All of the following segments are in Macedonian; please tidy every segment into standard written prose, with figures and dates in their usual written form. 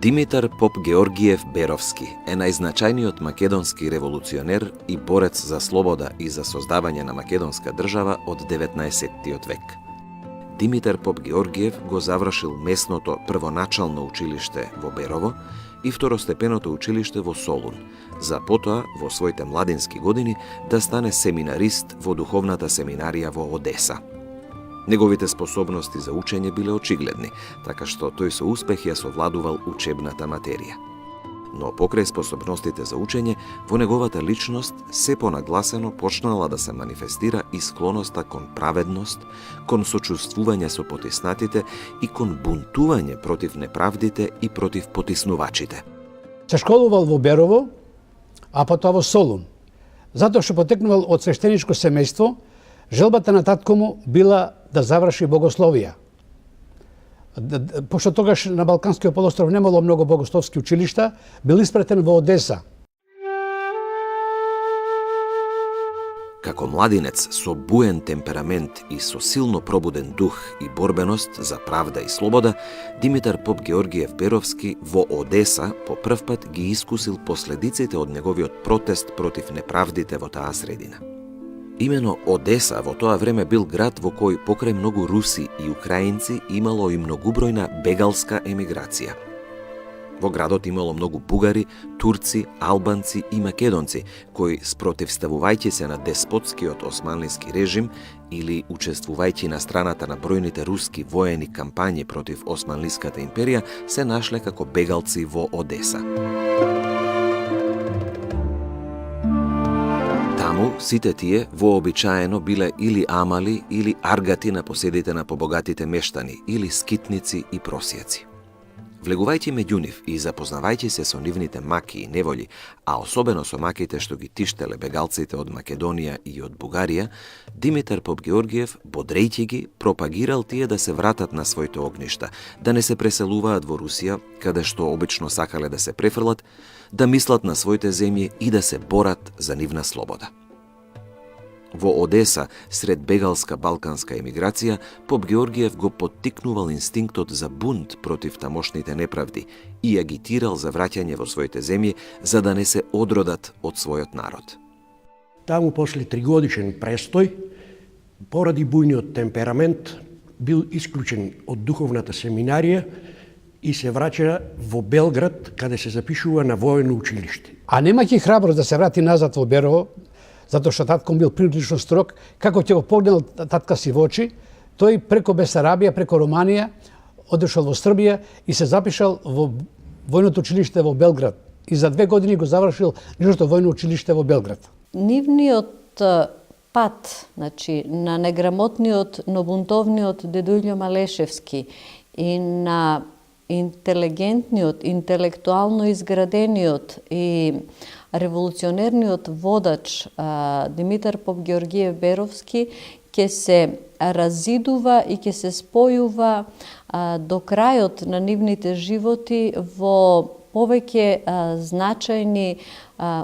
Димитар Поп Георгиев Беровски е најзначајниот македонски револуционер и борец за слобода и за создавање на македонска држава од 19-тиот век. Димитар Поп Георгиев го завршил местното првоначално училиште во Берово и второстепеното училиште во Солун, за потоа во своите младински години да стане семинарист во духовната семинарија во Одеса. Неговите способности за учење биле очигледни, така што тој со успех ја совладувал учебната материја. Но покрај способностите за учење, во неговата личност се понагласено почнала да се манифестира и склоноста кон праведност, кон сочувствување со потиснатите и кон бунтување против неправдите и против потиснувачите. Се школувал во Берово, а потоа во Солун. Затоа што потекнувал од свештеничко семејство, желбата на татко му била да заврши богословија. Пошто тогаш на Балканскиот полуостров немало многу богословски училишта, бил испратен во Одеса. Како младинец со буен темперамент и со силно пробуден дух и борбеност за правда и слобода, Димитар Поп Георгиев Беровски во Одеса по прв пат ги искусил последиците од неговиот протест против неправдите во таа средина. Имено Одеса во тоа време бил град во кој покрај многу руси и украинци имало и многубројна бегалска емиграција. Во градот имало многу бугари, турци, албанци и македонци, кои спротивставувајќи се на деспотскиот османлиски режим или учествувајќи на страната на бројните руски воени кампањи против Османлиската империја, се нашле како бегалци во Одеса. Таму сите тие вообичаено биле или амали или аргати на поседите на побогатите мештани или скитници и просијаци. Влегувајќи меѓу нив и запознавајќи се со нивните маки и неволји, а особено со маките што ги тиштеле бегалците од Македонија и од Бугарија, Димитар Поп Георгиев, бодрејќи ги, пропагирал тие да се вратат на своите огништа, да не се преселуваат во Русија, каде што обично сакале да се префрлат, да мислат на своите земји и да се борат за нивна слобода. Во Одеса, сред бегалска балканска емиграција, Поп Георгиев го поттикнувал инстинктот за бунт против тамошните неправди и агитирал за враќање во своите земји за да не се одродат од својот народ. Таму после 3-годишен престој, поради бујниот темперамент, бил исклучен од духовната семинарија и се враќа во Белград, каде се запишува на воено училиште. А немајќи храброст да се врати назад во Берово, затоа што татком бил прилично строг, како ќе го погледнал татка си во очи, тој преко Бесарабија, преко Романија, одешол во Србија и се запишал во војното училиште во Белград. И за 2 години го завршил ништо војно училиште во Белград. Нивниот пат, значи, на неграмотниот, но бунтовниот дедуљо Малешевски и на интелигентниот, интелектуално изградениот и револуционерниот водач Димитар Поп Георгиев Беровски ќе се разидува и ќе се спојува до крајот на нивните животи во повеќе значајни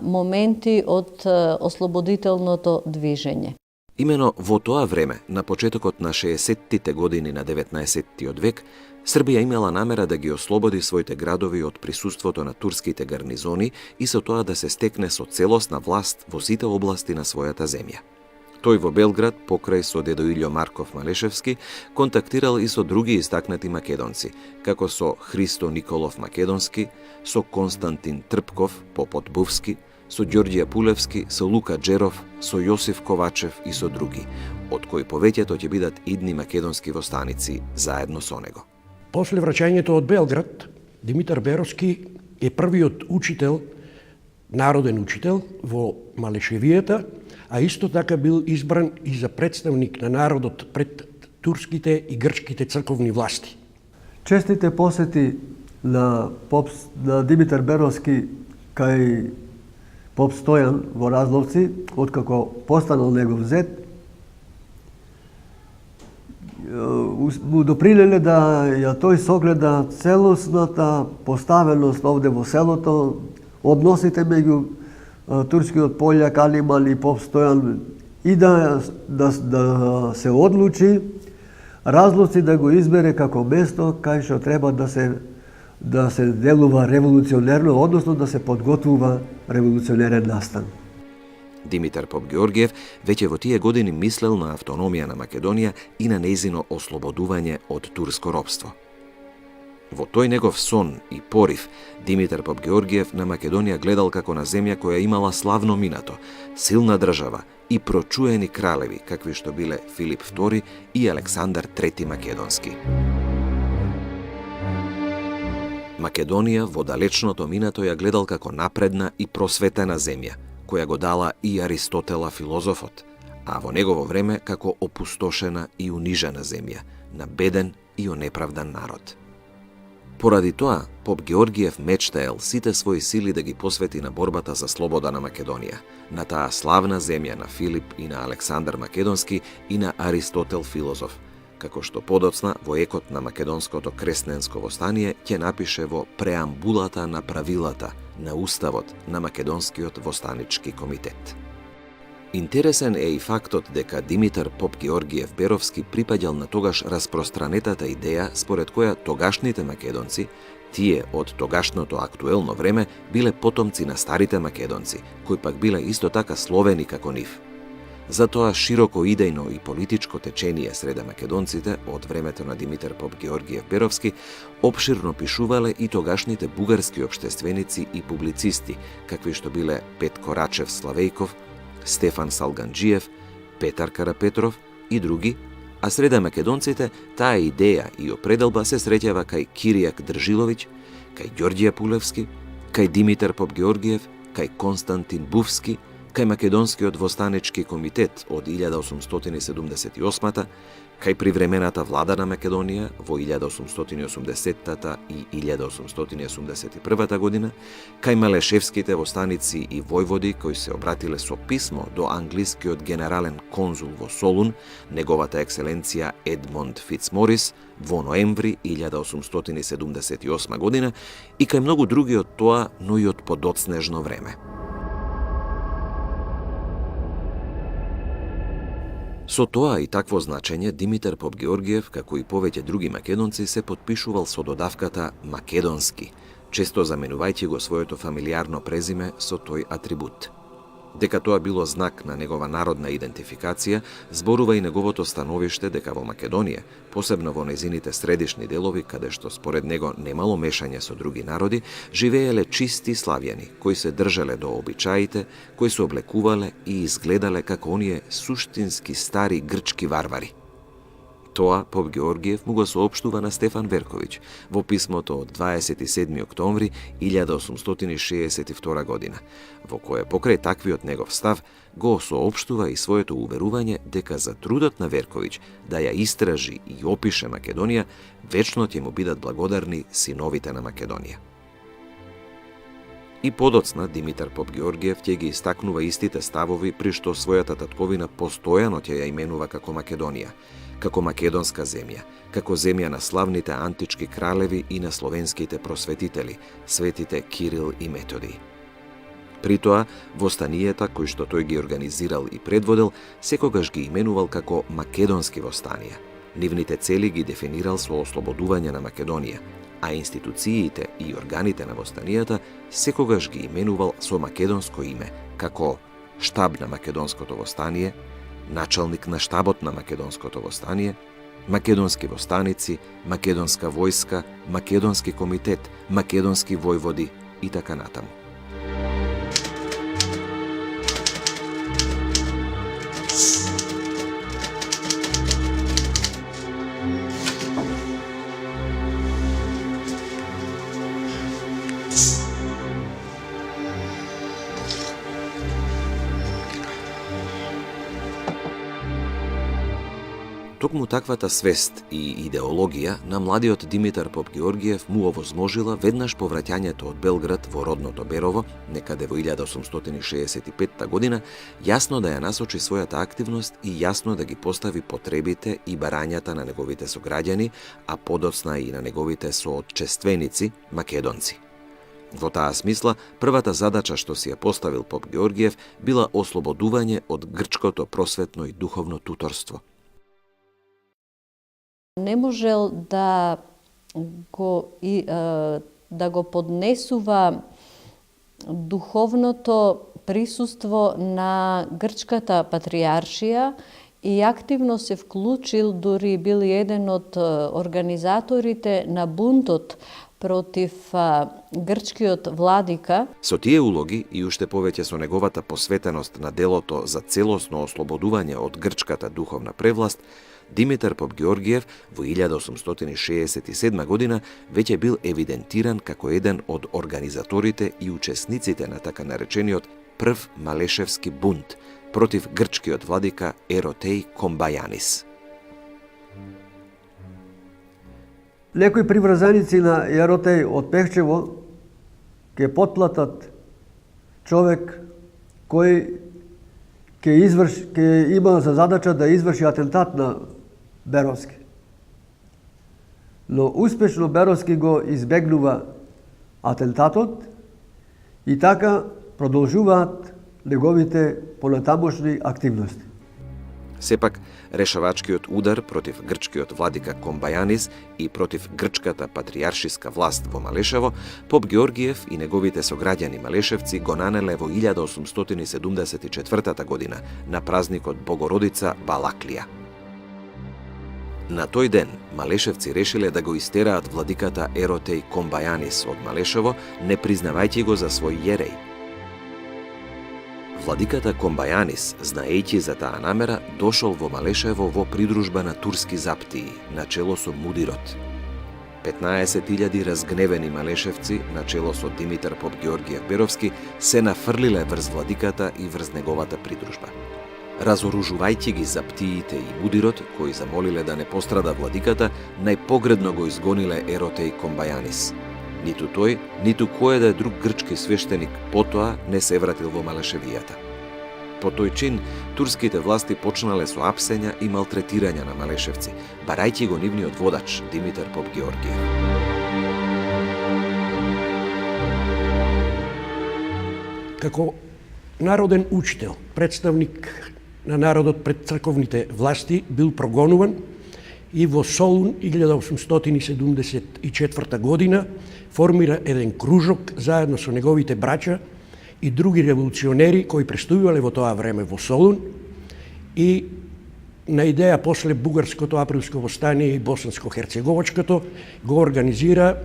моменти од ослободителното движење. Имено во тоа време, на почетокот на 60-тите години на 19-тиот век, Србија имала намера да ги ослободи своите градови од присуството на турските гарнизони и со тоа да се стекне со целосна власт во сите области на својата земја. Тој во Белград, покрај со дедо Илјо Марков Малешевски, контактирал и со други истакнати македонци, како со Христо Николов Македонски, со Константин Трпков, Попот Бувски, со Ѓорѓија Пулевски, со Лука Джеров, со Јосиф Ковачев и со други, од кои повеќето ќе бидат идни македонски востаници заедно со него. После враќањето од Белград, Димитар Беровски е првиот учител, народен учител во Малешевијата, а исто така бил избран и за представник на народот пред турските и грчките црковни власти. Честите посети на Димитар Беровски кај поп Стојан во Разловци, откако постанал негов зет, му допринеле да ја тој согледа целосната поставеност овде во селото, односите меѓу турскиот пољак Анимал и поп Стојан и да се одлучи Разловци да го избере како место кај што треба да се da se delува револуционерно, односно да се подготвува револуционерен настан. Димитар Поп-Георгиев веќе во тие години мислел на автономија на Македонија и на нејзино ослободување од турско робство. Во тој негов сон и порив, Димитар Поп-Георгиев на Македонија гледал како на земја која имала славно минато, силна држава и прочуени кралеви, какви што биле Филип II и Александар III Македонски. Македонија во далечното минато ја гледал како напредна и просветена земја, која го дала и Аристотела филозофот, а во негово време како опустошена и унижена земја, на беден и онеправдан народ. Поради тоа, Поп-Георгиев мечтаел сите своји сили да ги посвети на борбата за слобода на Македонија, на таа славна земја на Филип и на Александар Македонски и на Аристотел филозоф, како што подоцна во екот на македонското кресненско востание ќе напише во преамбулата на правилата на уставот на Македонскиот востанички комитет. Интересен е и фактот дека Димитар Поп-Георгиев Беровски припаѓал на тогаш распространетата идеја според која тогашните македонци, тие од тогашното актуелно време, биле потомци на старите македонци, кои пак биле исто така словени како нив. Затоа широко идејно и политичко течение среде македонците од времето на Димитар Поп-Георгиев Беровски опширно пишувале и тогашните бугарски општественици и публицисти, какви што биле Петко Рачев Славејков, Стефан Салганџиев, Петар Карапетров и други, а среде македонците таа идеја и определба се среќава кај Киријак Држиловиќ, кај Ѓорѓе Пулевски, кај Димитар Поп-Георгиев, кај Константин Бувски, кај Македонскиот востанички комитет од 1878-та, кај привремената влада на Македонија во 1880-та и 1881 година, кај Малешевските востаници и војводи кои се обратиле со писмо до англискиот генерален конзул во Солун, неговата екселенција Едмонд Фицморис, во ноември 1878 година и кај многу други од тоа, но и од подоцнежно време. Со тоа и такво значење, Димитар Поп-Георгиев, како и повеќе други македонци, се потпишувал со додавката Македонски, често заменувајќи го своето фамилиарно презиме со тој атрибут. Дека тоа било знак на негова народна идентификација, зборува и неговото становиште дека во Македонија, посебно во незините средишни делови, каде што според него немало мешање со други народи, живееле чисти славјани, кои се држале до обичаите, кои се облекувале и изгледале како оние суштински стари грчки варвари. Тоа Поп-Георгиев му го соопштува на Стефан Верковиќ во писмото од 27. октомври 1862 година, во кое покрај таквиот негов став го соопштува и своето уверување дека за трудот на Верковиќ да ја истражи и опише Македонија, вечно ќе му бидат благодарни синовите на Македонија. И подоцна Димитар Поп-Георгиев ќе ги истакнува истите ставови при што својата татковина постојано ќе ја именува како Македонија, како македонска земја, како земја на славните антички кралеви и на словенските просветители, светите Кирил и Методий. При тоа, востанијата кои што тој ги организирал и предводел, секогаш ги именувал како македонски востанија. Нивните цели ги дефинирал со ослободување на Македонија, а институциите и органите на востанијата секогаш ги именувал со македонско име, како штаб на македонското востание, началник на штабот на македонското востание, македонски востаници, македонска војска, македонски комитет, македонски војводи и така натаму. Токму таквата свест и идеологија на младиот Димитар Поп-Георгиев му овозможила веднаш по враќањето од Белград во родното Берово, некаде во 1865 година, јасно да ја насочи својата активност и јасно да ги постави потребите и барањата на неговите сограѓани, а подоцна и на неговите соотчественици, македонци. Во таа смисла, првата задача што си ја поставил Поп-Георгиев била ослободување од грчкото просветно и духовно туторство. Не можел да го да го поднесува духовното присуство на грчката патриаршија и активно се вклучил, дури бил еден од организаторите на бунтот против грчкиот владика. Со тие улоги и уште повеќе со неговата посветеност на делото за целосно ослободување од грчката духовна превласт, Димитар Попгеоргиев во 1867 година веќе бил евидентиран како еден од организаторите и учесниците на така наречениот прв Малешевски бунт против грчкиот владика Еротеј Комбајанис. Некои приврзаници на Еротеј од Пехчево ќе потплатат човек кој ќе има за задача да изврши атентат на Беровски. Но успешно Беровски го избегнува атентатот и така продолжуваат неговите понатамошни активности. Сепак, решавачкиот удар против грчкиот владика Комбајанис и против грчката патријаршиска власт во Малешево, Поп Георгиев и неговите сограѓани малешевци го нанеле во 1874 година на празникот Богородица Балаклија. На тој ден малешевци решиле да го истераат владиката Еротеј Комбајанис од Малешево, не признавајќи го за свој јереј. Владиката Комбајанис, знаејќи за таа намера, дошол во Малешево во придружба на турски заптии, начело со мудирот. 15.000 разгневени малешевци, начело со Димитар Попгеоргиев Беровски, се нафрлиле врз владиката и врз неговата придружба. Разоружувајќи ги заптиите и мудирот, кои замолиле да не пострада владиката, најпогредно го изгониле Еротеј Комбајанис. Ниту тој, ниту кој да е друг грчки свештеник потоа не се вратил во Малешевијата. По тој чин, турските власти почнале со апсења и малтретирања на малешевци, барајќи го нивниот водач Димитар Попгеоргиев. Како народен учител, представник на народот пред црковните власти, бил прогонуван и во Солун 1874 година формира еден кружок заедно со неговите браќа и други револуционери кои престојувале во тоа време во Солун и на идеја после бугарското априлско востание и босанско-херцеговачкото го организира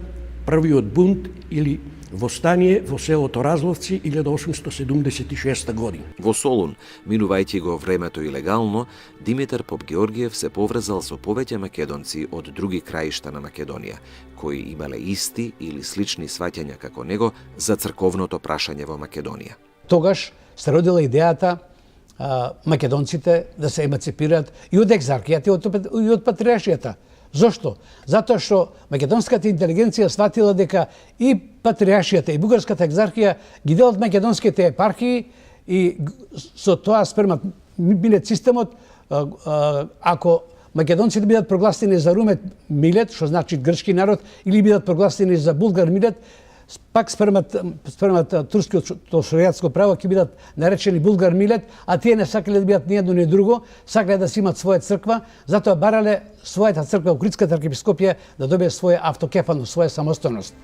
првиот бунт или востание во селото Разловци 1876 година. Во Солун, минувајќи го времето илегално, Димитар Попгеоргиев се поврзал со повеќе македонци од други краишта на Македонија, кои имале исти или слични сваќања како него за црковното прашање во Македонија. Тогаш се родила идејата македонците да се емаципираат и од екзархијата и од патријаршијата. Зошто? Затоа што македонската интелигенција сватила дека и патријаршијата и бугарската екзархија ги делат македонските епархии и со тоа спремат Милет системот, ако македонците бидат прогласени за Румет Милет, што значи грчки народ, или бидат прогласени за Булгар Милет, пак спремат турскиот шеријатско право ќе бидат наречени Булгар Милет, а тие не сакале да бидат ни едно ни друго, сакале да си имат своја црква, затоа барале својата црква, Охридската архиепископија, да добие своја автокефалност, своја самостојност.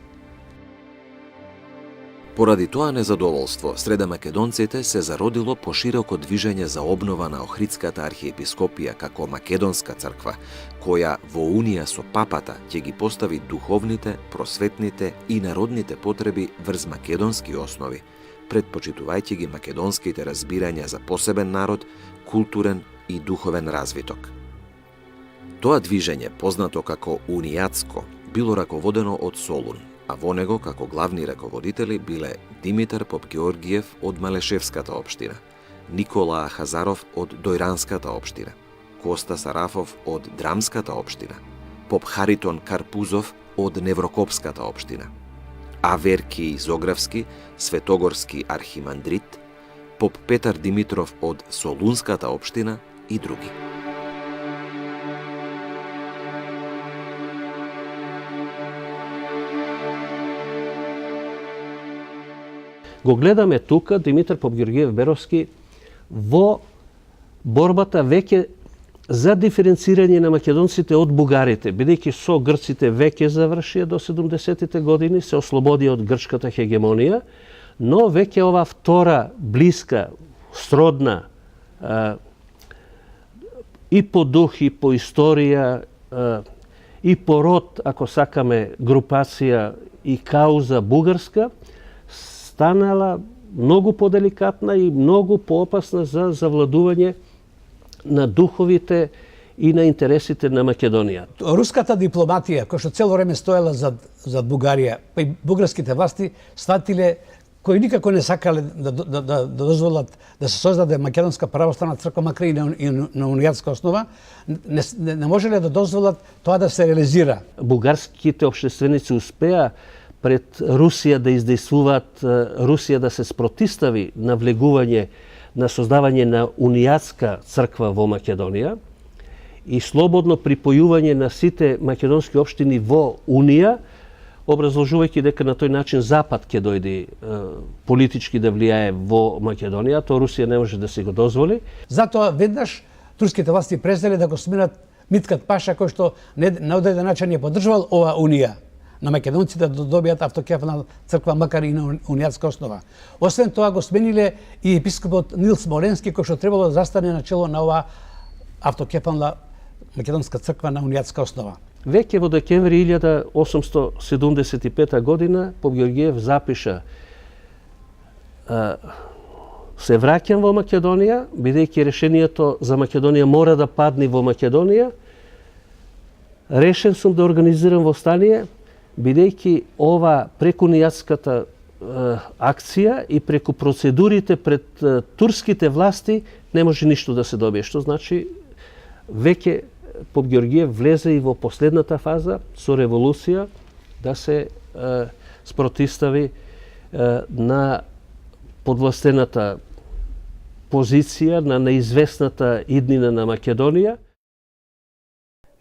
Поради тоа незадоволство, среда македонците се зародило пошироко движење за обнова на Охридската архиепископија како македонска црква, која во унија со папата ќе ги постави духовните, просветните и народните потреби врз македонски основи, предпочитувајќи ги македонските разбирања за посебен народ, културен и духовен развиток. Тоа движење, познато како унијатско, било раководено од Солун, а во него како главни раководители биле Димитар Попгеоргиев од Малешевската општина, Никола Хазаров од Дојранската општина, Коста Сарафов од Драмската општина, Поп Харитон Карпузов од Неврокопската општина, Аверки Зографски, Светогорски архимандрит, Поп Петар Димитров од Солунската општина и други. Го гледаме тука Димитар Попгеоргиев Беровски во борбата веќе за диференцирање на македонците од бугарите, бидејќи со грците веќе завршија до 70-тите години, се ослободија од грчката хегемонија, но веќе ова втора, блиска, сродна, и по дух, и по историја, и по род, ако сакаме, групација и кауза бугарска, станала многу поделикатна и многу поопасна за завладување на духовите и на интересите на Македонија. Руската дипломатија, која што цело време стоела зад Бугарија, па и бугарските власти сватиле, кои никако не сакале да дозволат да се создаде Македонска православна црква, макар и на унијатска основа, не можеле да дозволат тоа да се реализира. Бугарските општественици успеа пред Русија да издействуваат, Русија да се спротистави на влегување, на создавање на унијатска црква во Македонија и слободно припојување на сите македонски општини во Унија, образложувајќи дека на тој начин Запад ќе дојде политички да влијае во Македонија, тоа Русија не може да се го дозволи. Затоа веднаш турските власти презреле да го сменат Миткат Паша, кој што на одреден начин ја поддржувал ова Унија на македонците да добијат автокефална црква, макар и на унијатска основа. Освен тоа го смениле и епископот Нил Смоленски, кој што требало да застане на чело на ова автокефална македонска црква на унијатска основа. Веќе во декември 1875 година Поп Георгиев запиша: се враќам во Македонија, бидејќи решението за Македонија мора да падне во Македонија. Решен сум да организирам востание, бидејќи ова преку унијатската акција и преку процедурите пред турските власти не може ништо да се добие. Што значи веќе Поп Георгиев влезе и во последната фаза со револуција да се спротистави на подвластената позиција, на неизвестната иднина на Македонија.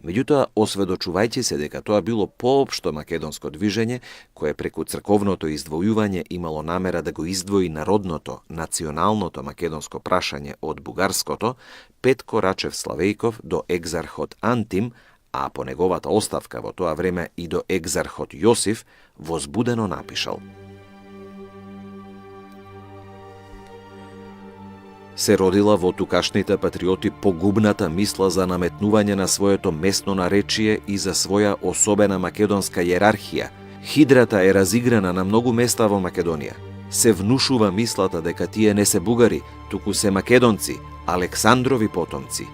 Меѓутоа, осведочувајќи се дека тоа било поопшто македонско движење, кое преку црковното издвојување имало намера да го издвои народното, националното македонско прашање од бугарското, Петко Рачев Славејков до екзархот Антим, а по неговата оставка во тоа време и до екзархот Јосиф, возбудено напишал: се родила во тукашните патриоти погубната мисла за наметнување на своето местно наречие и за своја особена македонска иерархија. Хидрата е разиграна на многу места во Македонија. Се внушува мислата дека тие не се бугари, туку се македонци, Александрови потомци.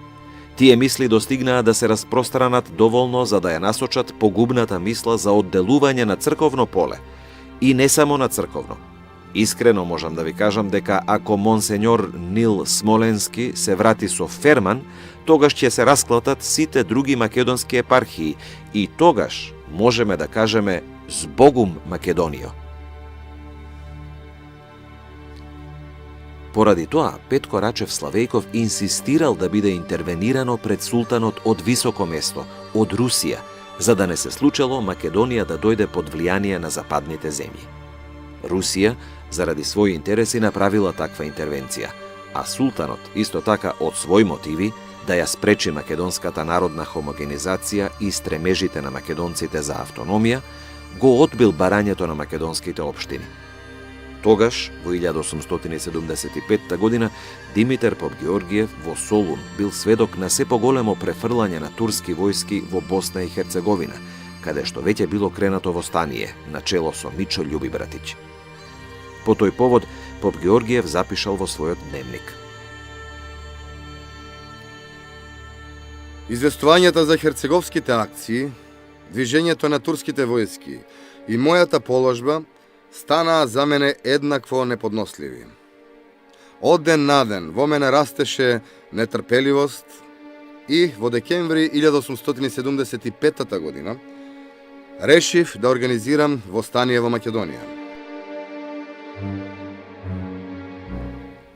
Тие мисли достигнаа да се распространат доволно за да ја насочат погубната мисла за одделување на црковно поле. И не само на црковно. Искрено можам да ви кажам дека ако монсеньор Нил Смоленски се врати со Ферман, тогаш ќе се расклатат сите други македонски епархии и тогаш можеме да кажеме збогум Македонијо. Поради тоа, Петко Рачев Славејков инсистирал да биде интервенирано пред султанот од високо место, од Русија, за да не се случило Македонија да дојде под влијание на западните земји. Русија, заради своји интереси, направила таква интервенција, а султанот, исто така од своји мотиви, да ја спречи македонската народна хомогенизација и стремежите на македонците за автономија, го одбил барањето на македонските општини. Тогаш, во 1875 година, Димитар Поп Георгиев во Солун бил сведок на се поголемо префрлање на турски војски во Босна и Херцеговина, каде што веќе било кренато востание, на чело со Мичо Љубибратиќ. По тој повод, Поп Георгиев запишал во својот дневник: известувањата за херцеговските акции, движењето на турските војски и мојата положба станаа за мене еднакво неподносливи. Од ден на ден во мене растеше нетрпеливост и во декември 1875 година решив да организирам востание во Македонија.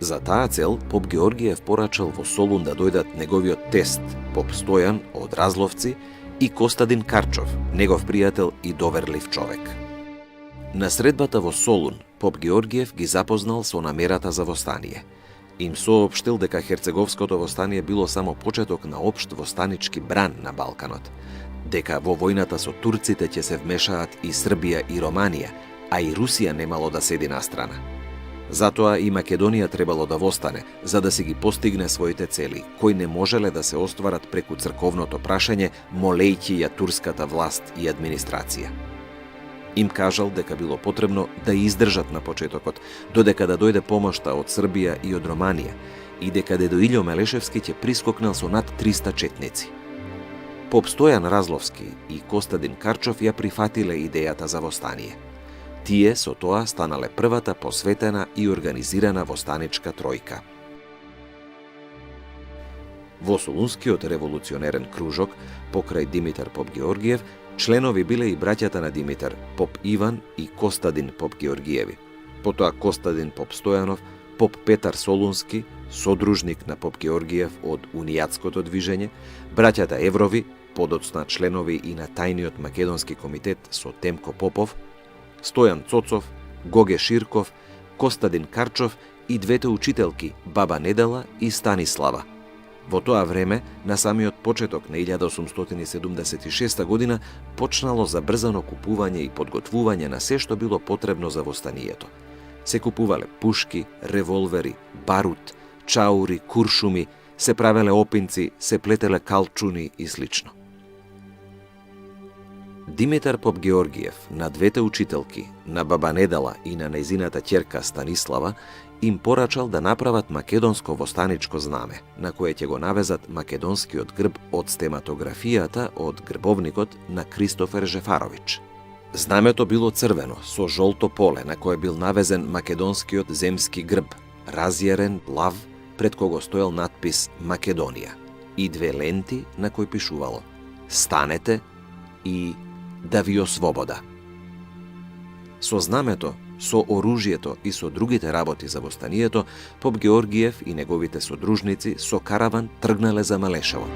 За таа цел, Поп Георгиев порачал во Солун да дојдат неговиот тест, Поп Стојан од Разловци, и Костадин Карчов, негов пријател и доверлив човек. На средбата во Солун, Поп Георгиев ги запознал со намерата за востание. Им соопштил дека Херцеговското востание било само почеток на општ востанички бран на Балканот, дека во војната со турците ќе се вмешаат и Србија и Романија, а и Русија немало да седи настрана. Затоа и Македонија требало да востане, за да си ги постигне своите цели, кои не можеле да се остварат преку црковното прашање, молејќи ја турската власт и администрација. Им кажал дека било потребно да издржат на почетокот, додека да дојде помошта од Србија и од Романија, и дека Дедо Илјо Мелешевски ќе прискокнал со над 300 четници. Поп Стојан Разловски и Костадин Карчов ја прифатиле идејата за востание. Тие со тоа станале првата посветена и организирана востаничка тројка. Во Солунскиот револуционерен кружок, покрај Димитар Поп Георгиев, членови биле и браќата на Димитар, Поп Иван и Костадин Поп Георгиеви. Потоа Костадин Поп Стојанов, Поп Петар Солунски, содружник на Поп Георгиев од Унијатското движење, браќата Еврови, подоцна членови и на тајниот македонски комитет со Темко Попов, Стојан Цоцов, Гоге Ширков, Костадин Карчов и двете учителки Баба Недела и Станислава. Во тоа време, на самиот почеток на 1876 година, почнало забрзано купување и подготвување на се што било потребно за востанието. Се купувале пушки, револвери, барут, чаури, куршуми, се правеле опинци, се плетеле калчуни и слично. Димитар Поп Георгиев, на двете учителки, на Баба Недела и на нејзината ќерка Станислава, им порачал да направат македонско востаничко знаме, на кое ќе го навезат македонскиот грб од стематографијата од грбовникот на Кристофер Жефарович. Знамето било црвено, со жолто поле, на кое бил навезен македонскиот земски грб, разјарен, лав, пред кого стоел надпис Македонија, и две ленти на кои пишувало «Станете» и «Да ви освобода». Со знамето, со оружјето и со другите работи за востанието, Поп Георгиев и неговите содружници со караван тргнале за Малешево.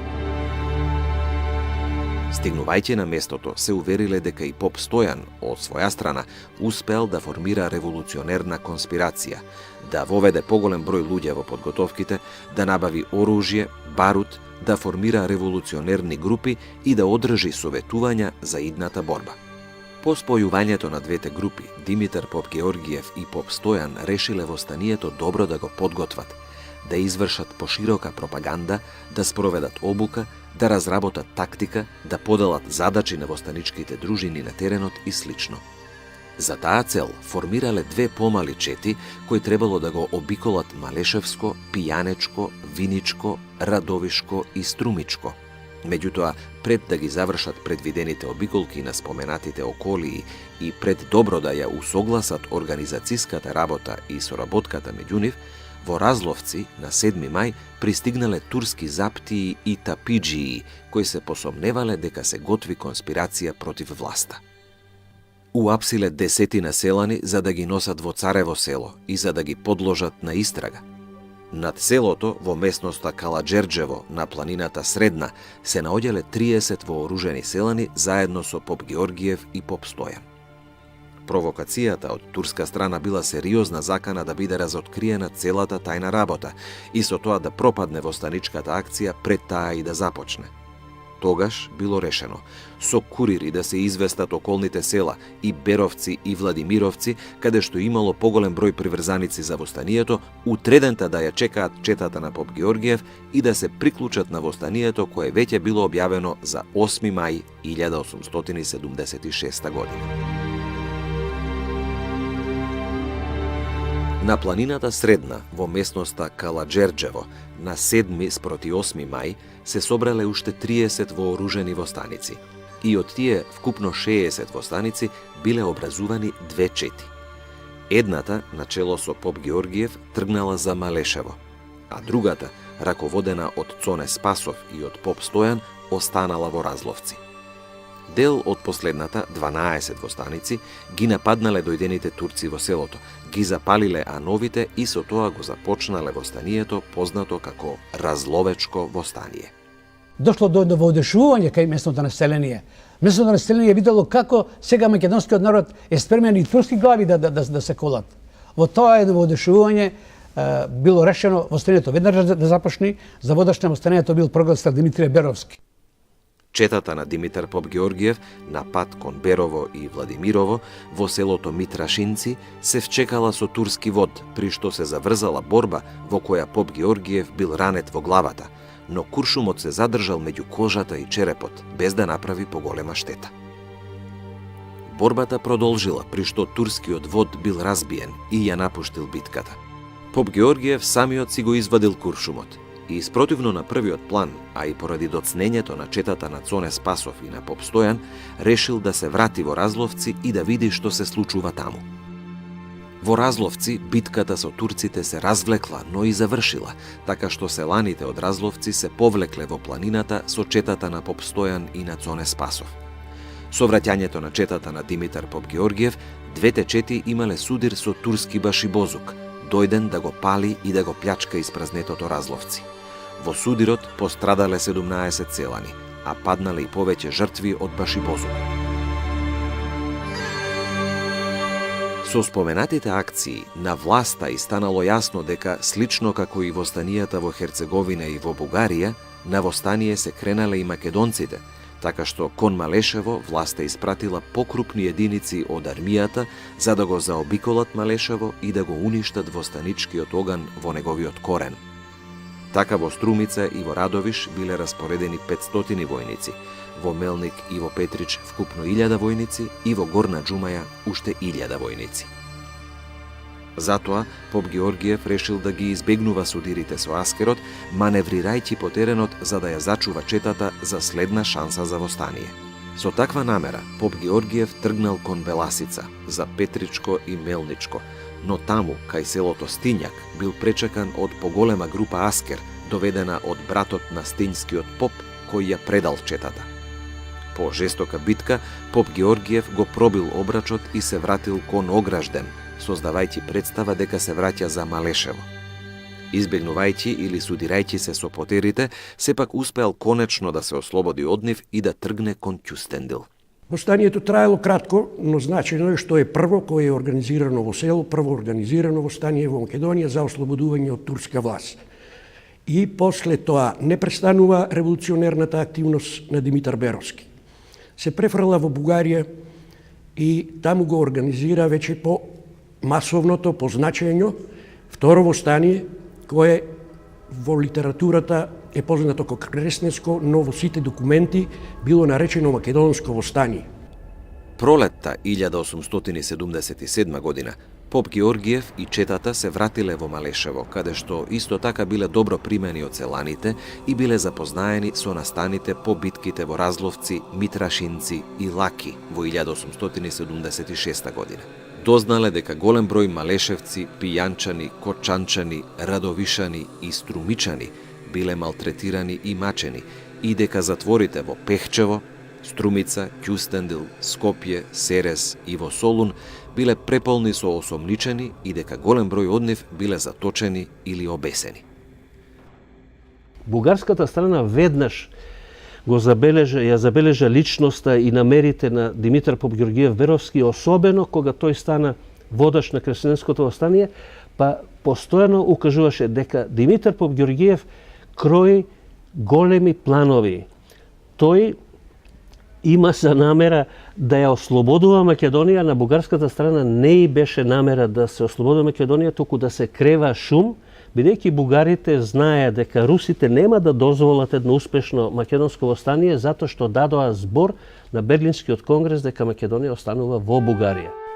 Стигнувајќи на местото, се увериле дека и Поп Стојан, од своја страна, успеал да формира револуционерна конспирација, да воведе поголем број луѓе во подготовките, да набави оружје, барут, да формира револуционерни групи и да одржи советувања за идната борба. По спојувањето на двете групи, Димитар Поп Георгиев и Поп Стојан решиле востанието добро да го подготват, да извршат поширока пропаганда, да спроведат обука, да разработат тактика, да поделат задачи на востаничките дружини на теренот и слично. За таа цел формирале две помали чети кои требало да го обиколат Малешевско, Пијанечко, Виничко, Радовишко и Струмичко. Меѓутоа, пред да ги завршат предвидените обиколки на споменатите околии и пред добро да ја усогласат организацијската работа и соработката меѓу нив, во Разловци на 7 мај пристигнале турски заптии и тапиџии, кои се посомневале дека се готви конспирација против власта. Уапсиле десетина селани за да ги носат во Царево село и за да ги подложат на истрага. Над селото, во местноста Калаџерџево, на планината Средна, се наоѓале 30 вооружени селани заедно со Поп Георгиев и Поп Стојан. Провокацијата од турска страна била сериозна закана да биде разоткриена целата тајна работа и со тоа да пропадне востаничката акција пред таа и да започне. Тогаш било решено со курири да се известат околните села и Беровци и Владимировци, каде што имало поголем број приврзаници за востанието, утредента да ја чекаат четата на Поп Георгиев и да се приклучат на востанието кое веќе било објавено за 8 мај 1876 година. На планината Средна, во местноста Калаџерџево, на 7 спроти 8 мај, се собрале уште 30 вооружени востаници. И од тие вкупно 60 востаници биле образувани две чети. Едната, начело со Поп Георгиев, тргнала за Малешево, а другата, раководена од Цоне Спасов и од Поп Стојан, останала во Разловци. Дел од последната, 12 востаници, ги нападнале дојдените турци во селото, ги запалиле ановите и со тоа го започнале востанието познато како Разловечко востание. Дошло до воодушевување кај местното население. Местното население видело како сега македонскиот народ е спремен и турски глави да се колат. Во тоа е воодушевување било решено восстанието веднаш да започне. За водач на восстанието бил прогласител Димитрije Беровски. Четата на Димитар Попгеоргиев на пат кон Берово и Владимирово во селото Митрашинци се вчекала со турски вод, при што се заврзала борба во која Попгеоргиев бил ранет во главата, но куршумот се задржал меѓу кожата и черепот, без да направи поголема штета. Борбата продолжила, при што турскиот вод бил разбиен и ја напуштил битката. Попгеоргиев самиот си го извадил куршумот и спротивно на првиот план, а и поради доцнењето на четата на Цоне Спасов и на Поп Стојан, решил да се врати во Разловци и да види што се случува таму. Во Разловци битката со турците се развлекла, но и завршила, така што селаните од Разловци се повлекле во планината со четата на Поп Стојан и на Цоне Спасов. Со враќањето на четата на Димитар Попгеоргиев, двете чети имале судир со турски башибозук, дојден да го пали и да го плячка испразнетото Разловци. Во судирот пострадале 17 селани, а паднале и повеќе жртви од башибозук. Со споменатите акции на власта и станало јасно дека, слично како и востанијата во Херцеговина и во Бугарија, на востание се кренале и македонците, така што кон Малешево власта испратила покрупни единици од армијата за да го заобиколат Малешево и да го уништат востаничкиот оган во неговиот корен. Така во Струмица и во Радовиш биле распоредени 500 војници, во Мелник и во Петрич вкупно 1000 војници и во Горна Џумаја уште 1000 војници. Затоа Попгеоргиев решил да ги избегнува судирите со аскерот, маневрирајќи по теренот за да ја зачува четата за следна шанса за востание. Со таква намера Попгеоргиев тргнал кон Беласица, за Петричко и Мелничко, но таму, кај селото Стињак, бил пречекан од поголема група аскер, доведена од братот на стињскиот поп, кој ја предал четата. По жестока битка, Попгеоргиев го пробил обрачот и се вратил кон Огражден, создавајќи представа дека се враќа за Малешево. Избегнувајќи или судирајќи се со потерите, сепак успеал конечно да се ослободи од нив и да тргне кон Ќустендил. Востанието траело кратко, но значено е што е прво кое е организирано во село, прво организирано востание во Македонија за ослободување од турска власт. И после тоа не престанува револуционерната активност на Димитар Беровски. Се префрла во Бугарија и таму го организира веќе по масовното позначење второ востание, кое во литературата е познато како Кресненско, но во сите документи било наречено Македонско востание. Пролетта 1877 година Попгеоргиев и четата се вратиле во Малешево, каде што исто така биле добро примени од селаните и биле запознаени со настаните по битките во Разловци, Митрашинци и Лаки во 1876 година. Дознале дека голем број малешевци, пијанчани, кочанчани, радовишани и струмичани биле малтретирани и мачени и дека затворите во Пехчево, Струмица, Ќустендил, Скопје, Серес и во Солун биле преполни со осомничени и дека голем број од нив биле заточени или обесени. Бугарската страна веднаш ја забележа личноста и намерите на Димитар Попгеоргиев Беровски, особено кога тој стана водач на Кресненското востание, па постојано укажуваше дека Димитар Попгеоргиев крои големи планови. Тој има за намера да ја ослободува Македонија, на бугарската страна не и беше намера да се ослободува Македонија, туку да се крева шум, бидејќи бугарите знаеа дека русите нема да дозволат едно успешно македонско востание, затоа што дадоа збор на Берлинскиот конгрес дека Македонија останува во Бугарија.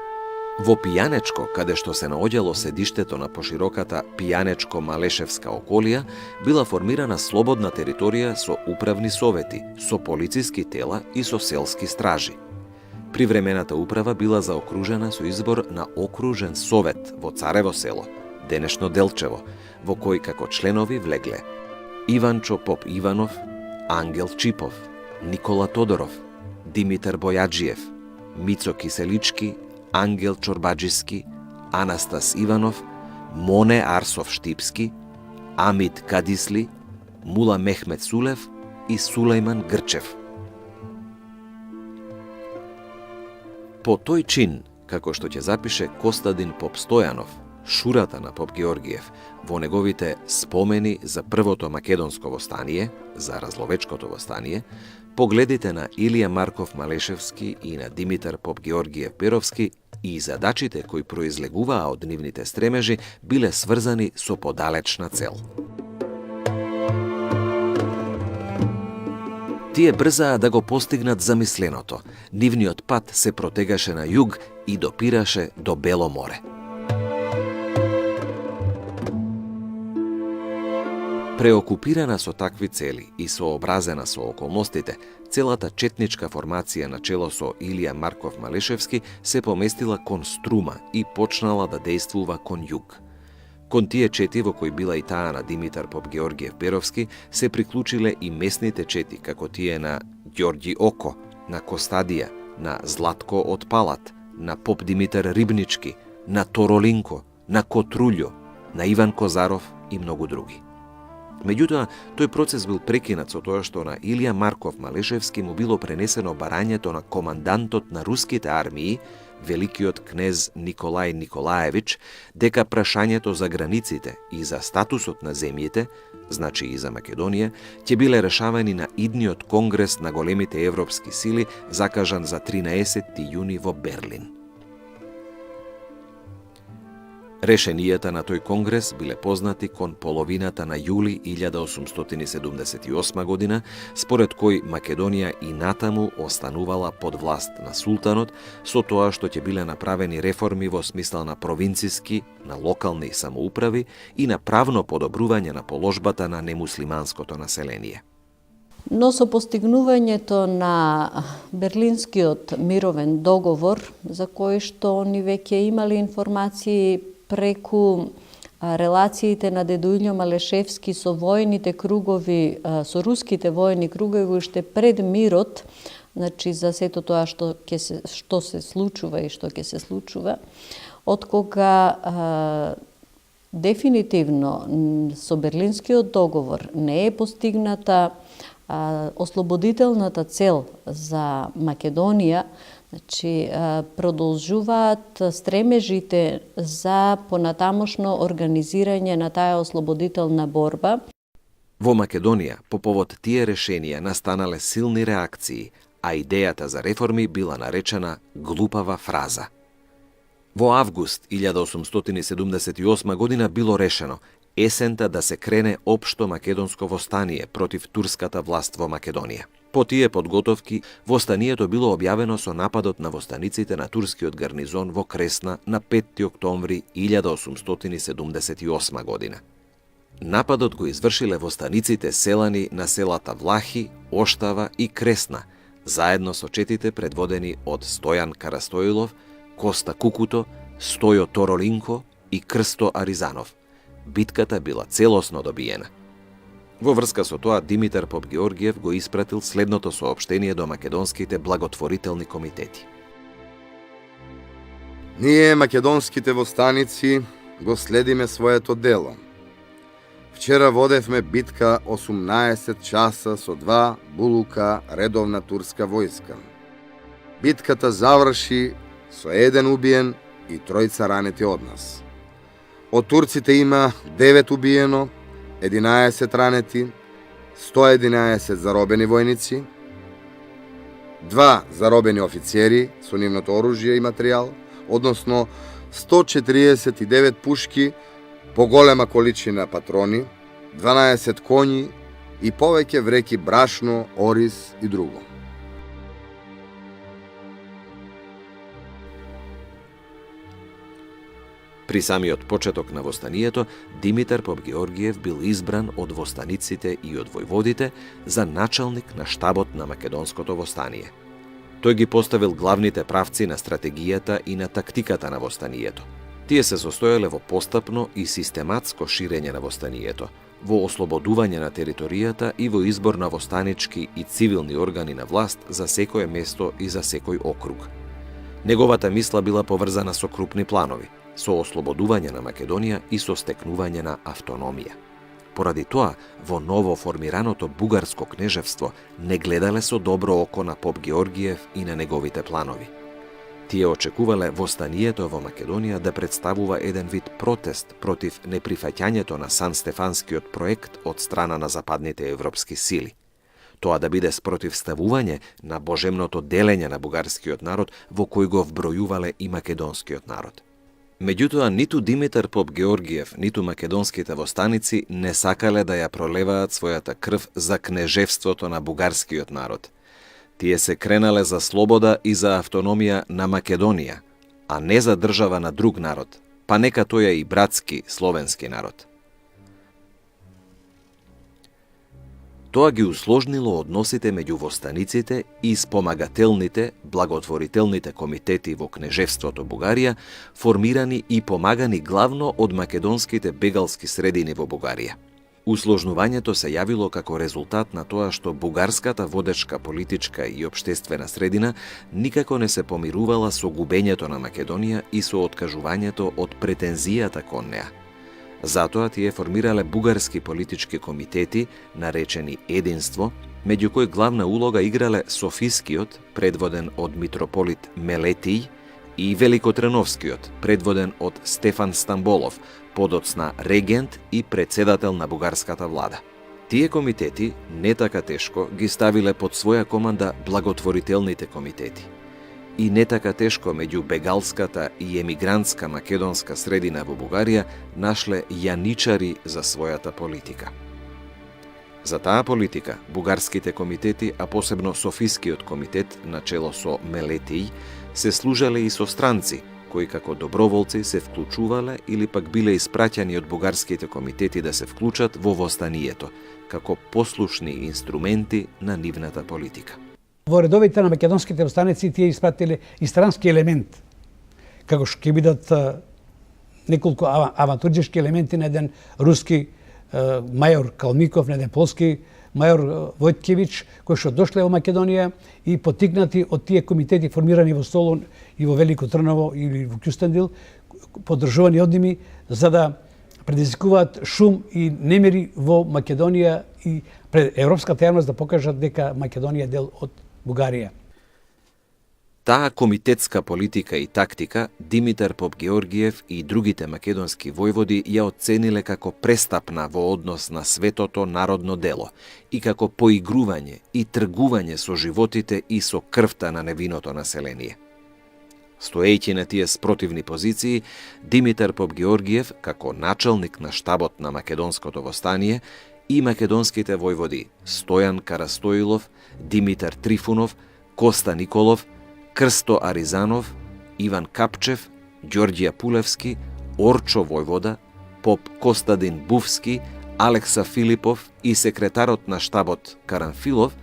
Во Пијанечко, каде што се наоѓало седиштето на пошироката Пијанечко-Малешевска околија, била формирана слободна територија со управни совети, со полициски тела и со селски стражи. Привремената управа била заокружена со избор на окружен совет во Царево село, денешно Делчево, во кој како членови влегле Иванчо Поп Иванов, Ангел Чипов, Никола Тодоров, Димитар Бојаджиев, Мицо Киселички, Ангел Чорбаджиски, Анастас Иванов, Моне Арсов Штипски, Амид Кадисли, Мула Мехмет Сулев и Сулејман Грчев. По тој чин, како што ќе запише Костадин Поп Стојанов, шурата на поп Георгиев, во неговите спомени за првото македонско востание, за разловечкото востание, погледите на Илија Марков Малешевски и на Димитар поп Георгиев Беровски и задачите кои произлегуваа од нивните стремежи биле сврзани со подалечна цел. Тие брзаа да го постигнат замисленото. Нивниот пат се протегаше на југ и допираше до Бело море. Преокупирана со такви цели и сообразена со околностите, целата четничка формација на чело со Илија Марков Малешевски се поместила кон Струма и почнала да действува кон југ. Кон тие чети, во кои била и таа на Димитар поп Георгиев Беровски, се приклучиле и местните чети, како тие на Ѓорѓи Око, на Костадија, на Златко од Палат, на поп Димитар Рибнички, на Торолинко, на Котрулјо, на Иван Козаров и многу други. Меѓутоа, тој процес бил прекинат со тоа што на Илија Марков Малешевски му било пренесено барањето на командантот на руските армии, великиот кнез Николај Николаевич, дека прашањето за границите и за статусот на земјите, значи и за Македонија, ќе биле решавани на идниот конгрес на големите европски сили, закажан за 13 јуни во Берлин. Решенијата на тој конгрес биле познати кон половината на јули 1878 година, според кој Македонија и натаму останувала под власт на султанот, со тоа што ќе биле направени реформи во смисла на провинциски, на локални самоуправи и на правно подобрување на положбата на немуслиманското население. Но со постигнувањето на Берлинскиот мировен договор, за кој што они веќе имале информации преку релациите на дедо Илјо Малешевски со војните кругови, со руските војни кругови уште пред мирот, значи за сето тоа што се случува и што ќе се случува, откога дефинитивно со Берлинскиот договор не е постигната ослободителната цел за Македонија, значи, продолжуваат стремежите за понатамошно организирање на таа ослободителна борба. Во Македонија, по повод тие решенија настанале силни реакции, а идејата за реформи била наречена глупава фраза. Во август 1878 година било решено есента да се крене општо македонско востание против турската власт во Македонија. По тие подготовки, востанието било објавено со нападот на востаниците на турскиот гарнизон во Кресна на 5 октомври 1878 година. Нападот го извршиле востаниците селани на селата Влахи, Оштава и Кресна, заедно со четите предводени од Стојан Карастоилов, Коста Кукуто, Стојо Торолинко и Крсто Аризанов. Битката била целосно добиена. Во врска со тоа, Димитар поп Георгиев го испратил следното соопштение до македонските благотворителни комитети. Ние, македонските востаници, го следиме своето дело. Вчера водевме битка 18 часа со 2 булука редовна турска војска. Битката заврши со 1 убиен и 3 ранети од нас. Од турците има 9 убиено, 11 ранети, 111 заробени војници, 2 заробени офицери со нивното оружје и материјал, односно 149 пушки, поголема количина патрони, 12 коњи и повеќе вреки брашно, ориз и друго. При самиот почеток на востанието, Димитар поп Георгиев бил избран од востаниците и од војводите за началник на штабот на македонското востание. Тој ги поставил главните правци на стратегијата и на тактиката на востанието. Тие се состоеле во постапно и систематско ширење на востанието, во ослободување на територијата и во избор на востанички и цивилни органи на власт за секое место и за секој округ. Неговата мисла била поврзана со крупни планови, со ослободување на Македонија и со стекнување на автономија. Поради тоа, во ново формираното бугарско кнежевство не гледале со добро око на поп Георгиев и на неговите планови. Тие очекувале востанието во Македонија да представува еден вид протест против неприфаќањето на Сан-Стефанскиот проект од страна на западните европски сили. Тоа да биде спротивставување на божемното делење на бугарскиот народ во кој го вбројувале и македонскиот народ. Меѓутоа, ниту Димитар Поп Георгиев, ниту македонските востаници не сакале да ја пролеваат својата крв за кнежевството на бугарскиот народ. Тие се кренале за слобода и за автономија на Македонија, а не за држава на друг народ, па нека тој е и братски словенски народ. Тоа ги усложнило односите меѓу востаниците и спомагателните, благотворителните комитети во кнежевството Бугарија, формирани и помагани главно од македонските бегалски средини во Бугарија. Усложнувањето се јавило како резултат на тоа што бугарската водечка политичка и општествена средина никако не се помирувала со губењето на Македонија и со откажувањето од претензијата кон неа. Затоа тие формирале бугарски политички комитети, наречени Единство, меѓу кои главна улога играле Софискиот, предводен од митрополит Мелетиј, и Великотреновскиот, предводен од Стефан Стамболов, подоцна регент и председател на бугарската влада. Тие комитети не така тешко ги ставиле под своја команда благотворителните комитети. И не така тешко меѓу бегалската и емигрантска македонска средина во Бугарија нашле јаничари за својата политика. За таа политика, бугарските комитети, а посебно Софискиот комитет, начело со Мелетиј, се служеле и со странци, кои како доброволци се вклучувале или пак биле испраќани од бугарските комитети да се вклучат во востанието, како послушни инструменти на нивната политика. Во редовите на македонските востаници тие испратиле и странски елемент, како што ќе бидат неколку авантурџички елементи на еден руски мајор Калмиков, на еден полски мајор Војткевиќ, кои што дошле во Македонија и потикнати од тие комитети формирани во Солун и во Велико Трново или во Кюстендил, поддржувани од ними, за да предизвикуваат шум и немири во Македонија и пред европската јавност да покажат дека Македонија е дел од Бугарија. Таа комитетска политика и тактика Димитар Поп Георгиев и другите македонски војводи ја оцениле како престапна во однос на светото народно дело и како поигрување и тргување со животите и со крвта на невиното население. Стоејќи на тие спротивни позиции, Димитар Поп Георгиев, како начелник на штабот на македонското востание, и македонските војводи Стојан Карастоилов, Димитар Трифунов, Коста Николов, Крсто Аризанов, Иван Капчев, Ѓорѓија Пулевски, Орчо војвода, поп Костадин Бувски, Алекса Филипов и секретарот на штабот Карамфилов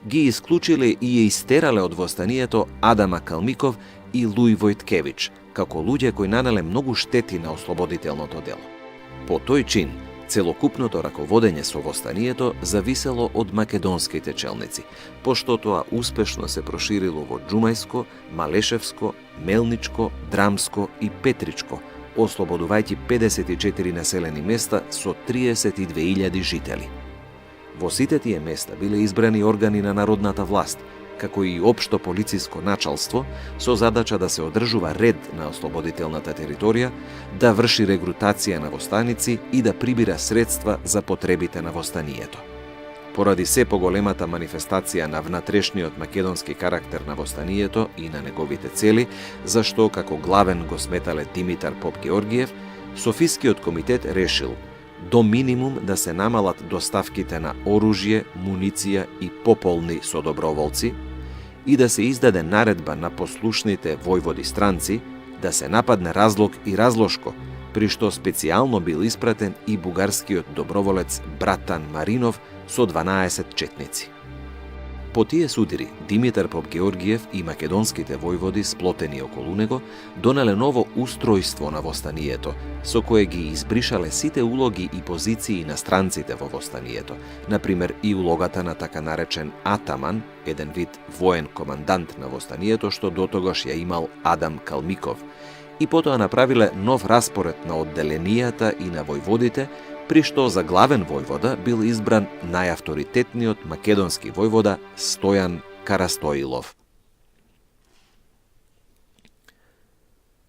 ги исклучиле и ја истерале од востанието Адама Калмиков и Луј Војткевиќ, како луѓе кои нанеле многу штети на ослободителното дело. По тој чин, целокупното раководење со востанието зависело од македонските челници, пошто тоа успешно се проширило во Џумајско, Малешевско, Мелничко, Драмско и Петричко, ослободувајќи 54 населени места со 32.000 жители. Во сите тие места биле избрани органи на народната власт, како и општо полициско началство, со задача да се одржува ред на ослободителната територија, да врши регрутација на востаници и да прибира средства за потребите на востанието. Поради се поголемата манифестација на внатрешниот македонски карактер на востанието и на неговите цели, зашто како главен го сметале Димитар Поп Георгиев, Софискиот комитет решил до минимум да се намалат доставките на оружје, муниција и пополни со доброволци и да се издаде наредба на послушните војводи странци да се нападне Разлог и Разлошко, при што специјално бил испратен и бугарскиот доброволец Братан Маринов со 12 четници. По тие судири, Димитар Поп Георгиев и македонските војводи сплотени околу него донеле ново устројство на востанието, со кое ги избришале сите улоги и позиции на странците во востанието, например и улогата на така наречен атаман, еден вид воен командант на востанието што дотогаш ја имал Адам Калмиков, и потоа направиле нов распоред на одделенијата и на војводите, при што за главен војвода бил избран најавторитетниот македонски војвода Стојан Карастоилов.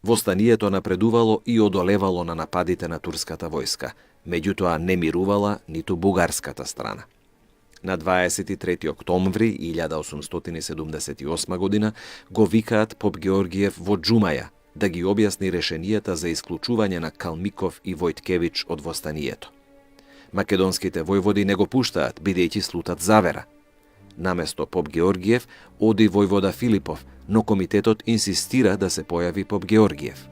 Востанието напредувало и одолевало на нападите на турската војска, меѓутоа не мирувала ниту бугарската страна. На 23. октомври 1878 година го викаат поп Георгиев во Џумаја да ги објасни решенијата за исклучување на Калмиков и Војткевич од востанието. Македонските војводи не го пуштаат, бидејќи слутат завера. Наместо поп Георгиев оди војвода Филипов, но комитетот инсистира да се појави поп Георгиев.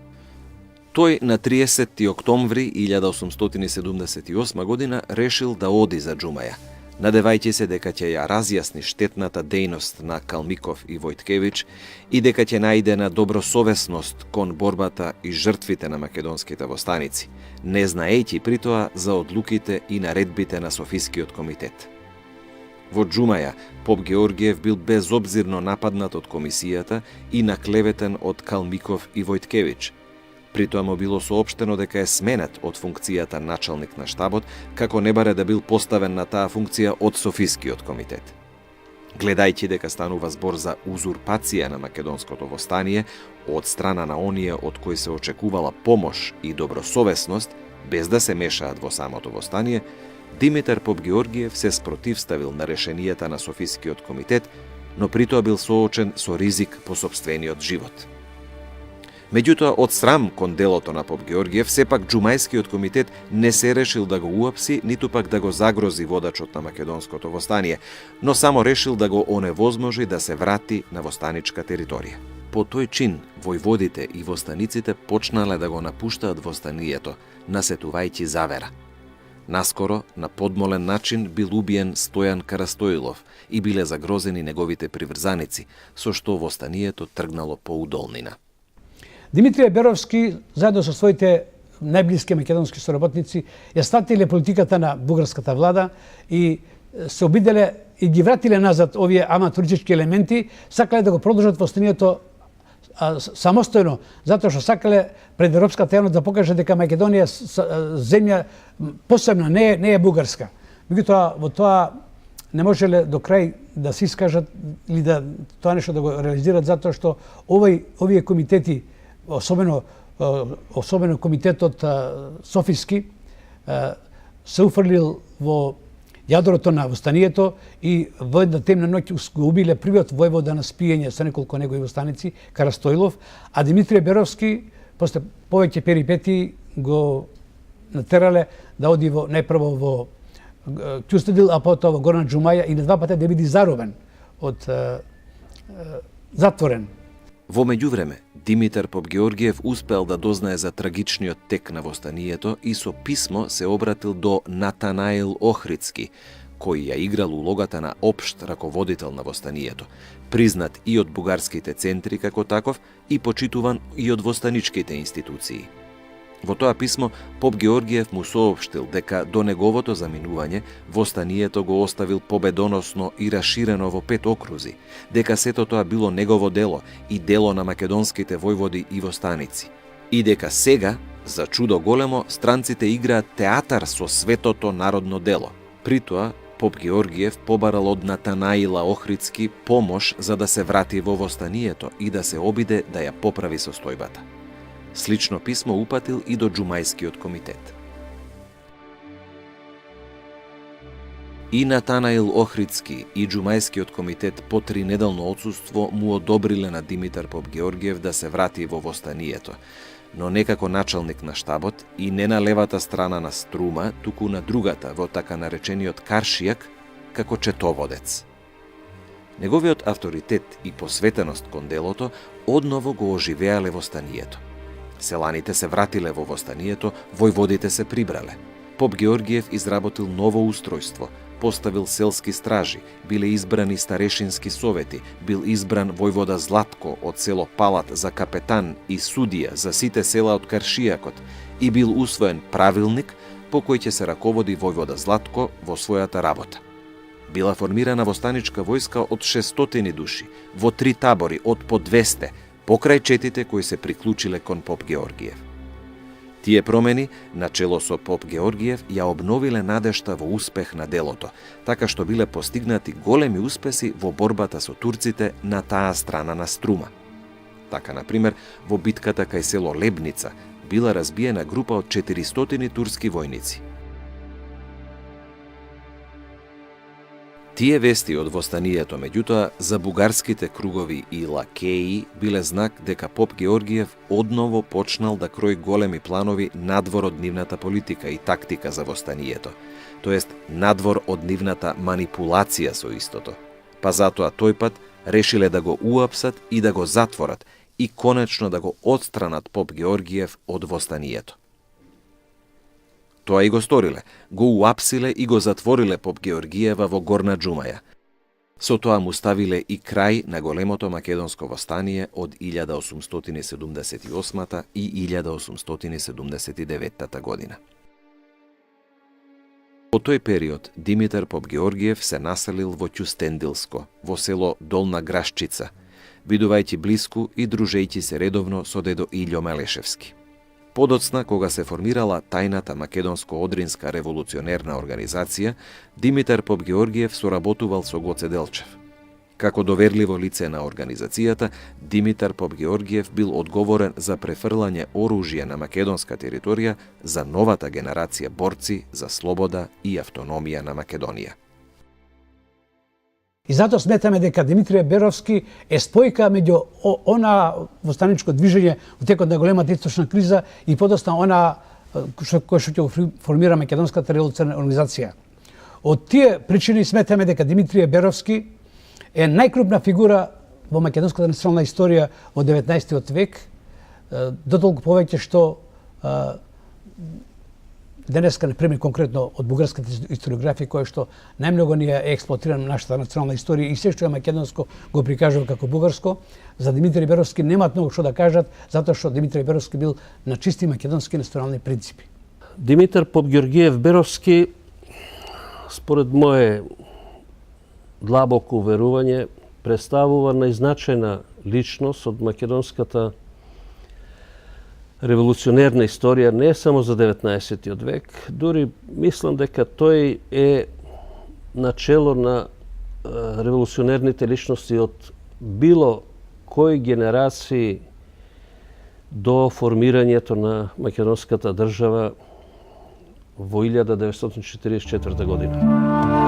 Тој на 30. октомври 1878 година решил да оди за Џумаја, надевајќи се дека ќе ја разјасни штетната дејност на Калмиков и Војткевич и дека ќе најде на добросовесност кон борбата и жртвите на македонските востаници, не знаејќи при тоа за одлуките и наредбите на Софискиот комитет. Во Џумаја, поп Георгиев бил безобзирно нападнат од комисијата и наклеветен од Калмиков и Војткевич. При тоа му било соопштено дека е сменет од функцијата началник на штабот, како не баре да бил поставен на таа функција од Софискиот комитет. Гледајќи дека станува збор за узурпација на македонското востание од страна на оние од кои се очекувала помош и добросовесност, без да се мешаат во самото востание, Димитар поп Георгиев се спротивставил на решенијата на Софискиот комитет, но при тоа бил соочен со ризик по сопствениот живот. Меѓутоа, од срам кон делото на поп Георгиев, сепак Џумајскиот комитет не се решил да го уапси, ниту пак да го загрози водачот на македонското востание, но само решил да го оневозможи да се врати на востаничка територија. По тој чин, војводите и востаниците почнале да го напуштаат востанието, насетувајќи завера. Наскоро, на подмолен начин, бил убиен Стојан Карастоилов и биле загрозени неговите приврзаници, со што востанието тргнало по удолнина. Димитрije Беровски, заедно со своите најблиски македонски соработници, ја статиле политиката на бугарската влада и се обиделе и ги вратиле назад овие аматурички елементи, сакале да го продолжат востанието самостојно, затоа што сакале пред европската јавност да покаже дека Македонија земја посебна, не е бугарска. Меѓутоа, во тоа не можеле до крај да се искажат или да тоа нешто да го реализират, затоа што овие комитети, особено комитетот Софиски, се уфрлил во јадрото на востанието и во една темна ноќ го убиле првиот војвода на спиење со неколку негови востаници, Карастоилов, а Димитрije Беровски, после повеќе перипети, го натерале да оди најпрво во Кјустендил, а потоа во Горна Џумаја и на два пати да биде заробен затворен. Во меѓувреме, Димитар поп Георгиев успел да дознае за трагичниот тек на востанието и со писмо се обратил до Натанаил Охридски, кој ја играл улогата на општ раководител на востанието, признат и од бугарските центри како таков и почитуван и од востаничките институции. Во тоа писмо, поп Георгиев му соопштил дека до неговото заминување востанието го оставил победоносно и раширено во 5 окрузи, дека сето тоа било негово дело и дело на македонските војводи и востаници, и дека сега, за чудо големо, странците играат театар со светото народно дело. При тоа, поп Георгиев побарал од Натанаила Охридски помош за да се врати во востанието и да се обиде да ја поправи состојбата. Слично писмо упатил и до Џумајскиот комитет. И Натанаил Охридски и Џумајскиот комитет по 3-неделно отсуство му одобриле на Димитар поп Георгиев да се врати во востанието, но не како началник на штабот и не на левата страна на Струма, туку на другата, во така наречениот Каршијак, како четоводец. Неговиот авторитет и посветеност кон делото одново го оживеале востанието. Селаните се вратиле во востанието, војводите се прибрале. Поп Георгиев изработил ново устројство, поставил селски стражи, биле избрани старешински совети, бил избран војвода Златко од село Палат за капетан и судија за сите села од Каршијакот и бил усвоен правилник по кој ќе се раководи војвода Златко во својата работа. Била формирана востаничка војска од 600 души, во 3 табори од по 200, покрај четите кои се приклучиле кон поп Георгиев. Тие промени, начело со поп Георгиев, ја обновиле надежта во успех на делото, така што биле постигнати големи успеси во борбата со турците на таа страна на Струма. Така, например, во битката кај село Лебница била разбиена група од 400 турски војници. Тие вести од востанието, меѓутоа, за бугарските кругови и лакеи биле знак дека поп Георгиев одново почнал да крои големи планови надвор од нивната политика и тактика за востанието, тоест надвор од нивната манипулација со истото. Па затоа тој пат решиле да го уапсат и да го затворат и конечно да го отстранат поп Георгиев од востанието. Тоа и го сториле, го уапсиле и го затвориле поп Георгиева во Горна Џумаја. Со тоа му ставиле и крај на големото македонско востание од 1878 и 1879 година. Во тој период Димитар поп Георгиев се населил во Ќустендилско, во село Долна Грашчица, бидувајќи блиску и дружејќи се редовно со дедо Илјо Мелешевски. Подоцна, кога се формирала тајната македонско-одринска револуционерна организација, Димитар поп Георгиев соработувал со Гоце Делчев. Како доверливо лице на организацијата, Димитар поп Георгиев бил одговорен за префрлање оружје на македонска територија за новата генерација борци за слобода и автономија на Македонија. И затоа сметаме дека Димитрije Беровски е спојка меѓу она востаничко движење во текот на големата источна криза и подосна она кој што ќе го формира македонската револуционерна организација. Од тие причини сметаме дека Димитрije Беровски е најкрупна фигура во македонската национална историја во 19 век, дотолку повеќе што денеска, например, конкретно од бугарската историографија, која што најмногу ни е експлоатирана нашата национална историја и се што е македонско го прикажува како бугарско, за Димитрije Беровски немаат многу што да кажат, затоа што Димитрije Беровски бил на чисти македонски национални принципи. Димитар поп Георгиев Беровски, според мое длабоко уверување, представува најзначајна личност од македонската револуционерна историја не само за 19 век, дури мислам дека тој е начело на револуционерните личности од било кои генерации до формирањето на македонската држава во 1944 година.